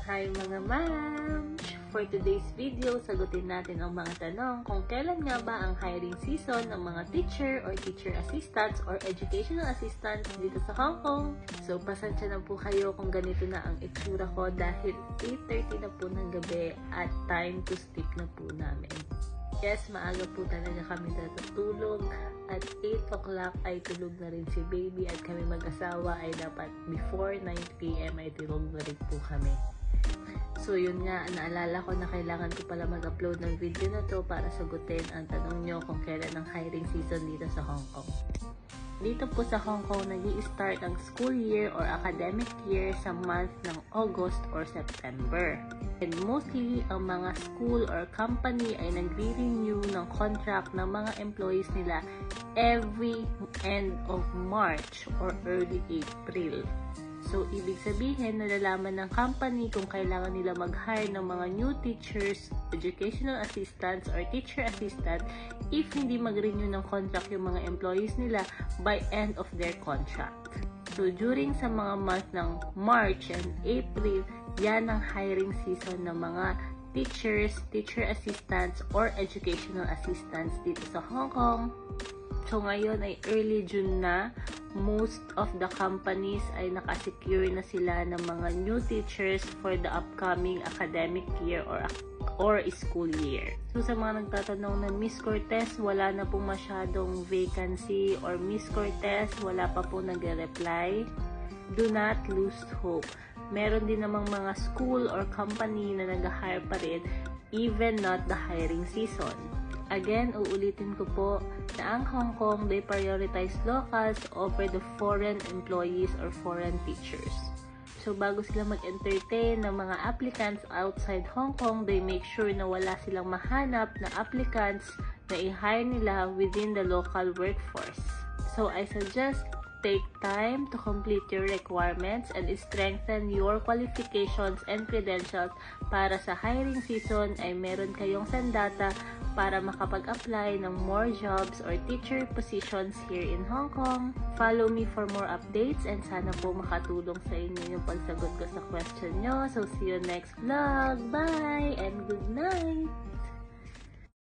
Hi mga ma'am! For today's video, sagutin natin ang mga tanong kung kailan nga ba ang hiring season ng mga teacher or teacher assistants or educational assistants dito sa Hong Kong. So, pasensya na po kayo kung ganito na ang itsura ko dahil 8:30 na po ng gabi at time to sleep na po namin. Yes, maaga po talaga kami natutulog at 8 o'clock ay tulog na rin si baby at kami mag-asawa ay dapat before 9 PM ay tulog na rin po kami. So yun nga, naalala ko na kailangan ko pala mag-upload ng video na to para sagutin ang tanong nyo kung kailan ang hiring season dito sa Hong Kong. Dito po sa Hong Kong, nag-i-start ang school year or academic year sa month ng August or September. And mostly, ang mga school or company ay nagre-renew ng contract ng mga employees nila every end of March or early April. So, ibig sabihin, nalalaman ng company kung kailangan nila mag-hire ng mga new teachers, educational assistants, or teacher assistant if hindi mag-renew ng contract yung mga employees nila by end of their contract. So, during sa mga month ng March and April, yan ang hiring season ng mga teachers, teacher assistants, or educational assistants dito sa Hong Kong. So, ngayon ay early June na. Most of the companies ay nakasecure na sila ng mga new teachers for the upcoming academic year or school year. So, sa mga nagtatanong na Miss Cortez, wala na pong masyadong vacancy or Miss Cortez, wala pa po nag-reply. Do not lose hope. Meron din namang mga school or company na nag-hire pa rin even not the hiring season. Again, uulitin ko po na ang Hong Kong, they prioritize locals over the foreign employees or foreign teachers. So, bago sila mag-entertain ng mga applicants outside Hong Kong, they make sure na wala silang mahanap na applicants na i-hire nila within the local workforce. So, I suggest take time to complete your requirements and strengthen your qualifications and credentials para sa hiring season ay meron kayong sandata para makapag-apply ng more jobs or teacher positions here in Hong Kong. Follow me for more updates and sana po makatulong sa inyo yung pagsagot ko sa question nyo. So, see you next vlog. Bye and good night!